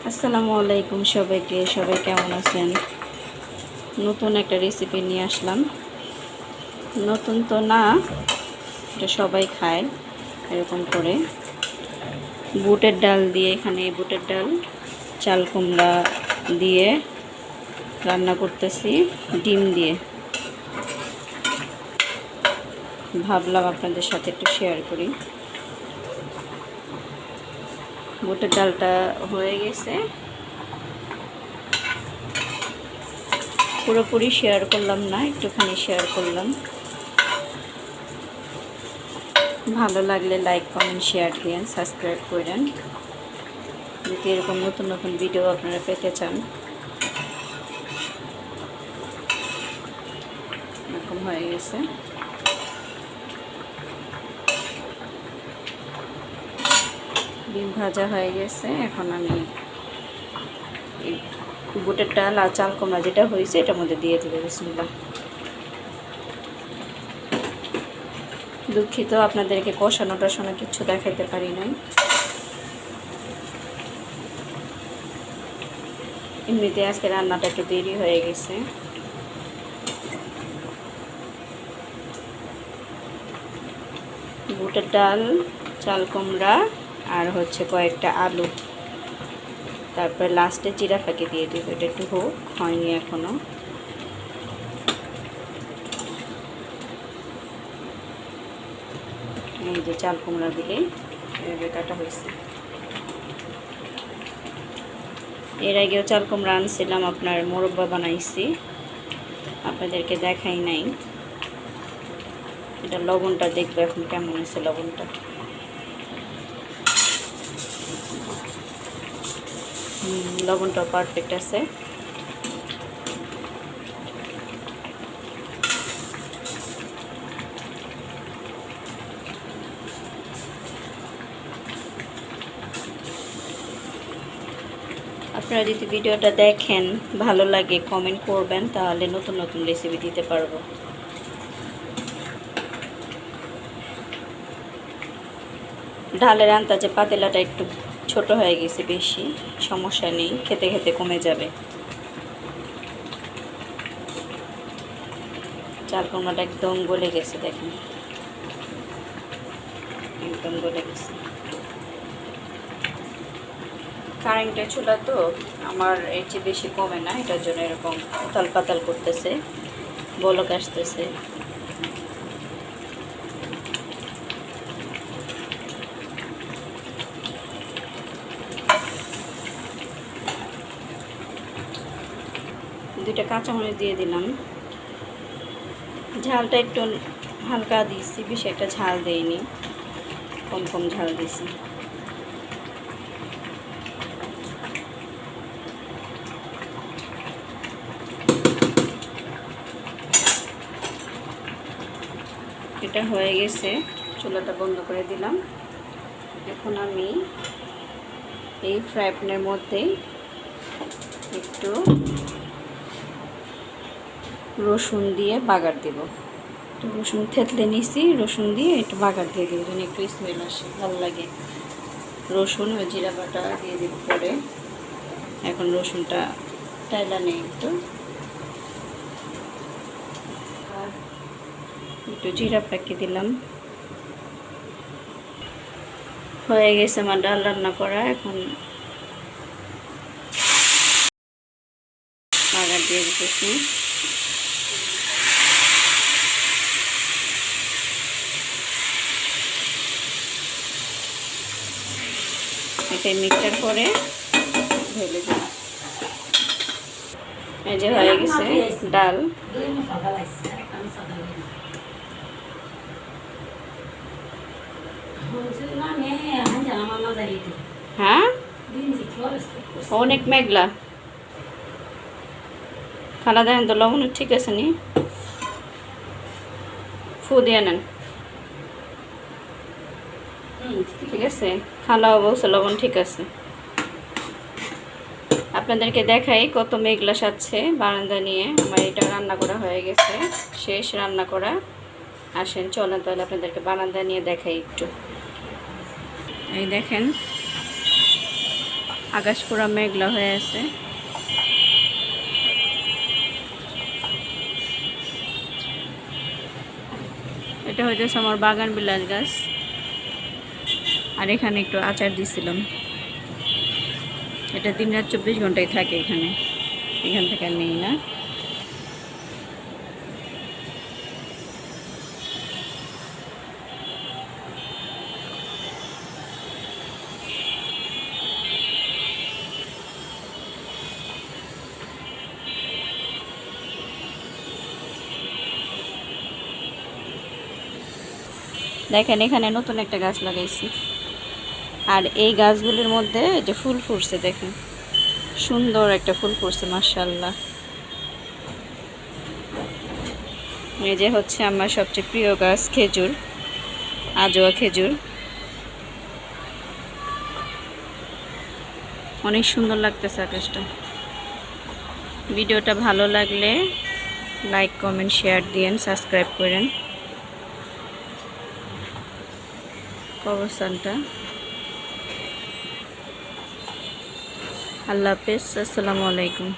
আসসালামু আলাইকুম সবাইকে। সবাই কেমন আছেন? নতুন একটা রেসিপি নিয়ে আসলাম। নতুন তো না, এটা সবাই খায় এরকম করে। বুটের ডাল দিয়ে, এখানে বুটের ডাল চাল কুমড়া দিয়ে রান্না করতেছি ডিম দিয়ে। ভাবলাম আপনাদের সাথে একটু শেয়ার করি। বুটের ডালটা হয়ে গেছে, পুরোপুরি শেয়ার করলাম না, একটুখানি শেয়ার করলাম। ভালো লাগলে লাইক কমেন্ট শেয়ার দিন, সাবস্ক্রাইব করেন যদি এরকম নতুন নতুন ভিডিও আপনারা পেতে চান। এরকম হয়ে গেছে। ডিম ভাজা হয়ে গেছে। এখন আমি এই বুটের ডাল আর চাল কুমড়া যেটা হয়েছে এটার মধ্যে দিয়ে দেবো। বিসমিল্লাহ। দুঃখিত, আপনাদেরকে কষানো টষানো কিছু দেখাইতে পারি নাই। এমনিতে আজকে রান্নাটা একটু দেরি হয়ে গেছে। বুটের ডাল, চাল কুমড়া আর হচ্ছে কয়েকটা আলু, তারপর লাস্টে জিরা ফাঁকি দিয়ে দিব। এটা একটু হোক, হয়নি এখনো। এই যে চাল কুমড়াগুলি এভাবে কাটা হয়েছে। এর আগেও চাল কুমড়া আনছিলাম, আপনার মোরব্বা বানাইছি, আপনাদেরকে দেখাই নাই। এটা লবণটা দেখবো এখন কেমন আছে লবণটা। লবণটা পারফেক্ট আছে। আপনারা যদি ভিডিওটা দেখেন, ভালো লাগে, কমেন্ট করবেন, তাহলে নতুন নতুন রেসিপি দিতে পারবো। ডালের আন্দাজে পাতিলাটা একটু ছোট হয়ে গেছে, বেশি সমস্যা নেই, খেতে খেতে কমে যাবে। চাল কুমড়াটা একদম গলে গেছে, দেখেন একদম গলে গেছে। কারেন্টের চুলা তো আমার এর চেয়ে বেশি কমে না, এটার জন্য এরকম উতাল পাতাল করতেছে, বলক আসতেছে। দুইটা কাঁচামরিচ দিয়ে দিলাম। ঝালটা একটু হালকা দিয়েছি, বেশি একটা ঝাল দেইনি, কম কম ঝাল দিয়েছি। এটা হয়ে গেছে, চুলাটা বন্ধ করে দিলাম। এখন আমি এই ফ্রাই প্যানের মধ্যে একটু রসুন দিয়ে বাগার দেব। একটু রসুন থেতলে নিছি, রসুন দিয়ে একটু বাগার দিয়ে দেবো যেন একটু স্মেল আসে, ভালো লাগে। রসুন ও জিরা বাটা দিয়ে দিব পরে। এখন রসুনটা টাইলা নেই, একটু জিরা পাকিয়ে দিলাম। হয়ে গেছে আমার ডাল রান্না করা। এখন বাগার দিয়ে দিতেছি। এটা মিক্সচার করে ঢেলে দিই। এই যে হয়ে গেছে ডাল। হ্যাঁ, অনেক মেঘলা। খালা দেখেন তো লবণ ঠিক আছে নি? ফু দিয়ে নেন। ঠিক আছে, খালাও বলছে লবণ ঠিক আছে। আপনাদেরকে দেখাই কত মেঘলা সাজছে বারান্দা নিয়ে। আমার এটা রান্না করা হয়ে গেছে, শেষ রান্না করা। আসেন চলেন তাহলে আপনাদেরকে বারান্দা নিয়ে দেখাই একটু। এই দেখেন আকাশ পুরা মেঘলা হয়ে আছে। এটা হইতেছে আমার বাগান বিলাস গাছ। আর এখানে একটু আচার দিছিলাম। এটা দিন রাত 24 ঘন্টায় থাকে এখানে, এখান থেকে আর নেই না। দেখেন এখানে নতুন একটা গাছ লাগাইছি। আর এই গাছগুলির মধ্যে যে ফুল ফুটছে, দেখেন সুন্দর একটা ফুল ফুটছে মাশাআল্লাহ। এই যে হচ্ছে আমার সবচেয়ে প্রিয় গাছ খেজুর, আজোয়া খেজুর। অনেক সুন্দর লাগতেছে আকাশটা। ভিডিওটা ভালো লাগলে লাইক কমেন্ট শেয়ার দিয়েন, সাবস্ক্রাইব করেন। অবস্থানটা আল্লাহ হাফেজ, আসসালামু আলাইকুম।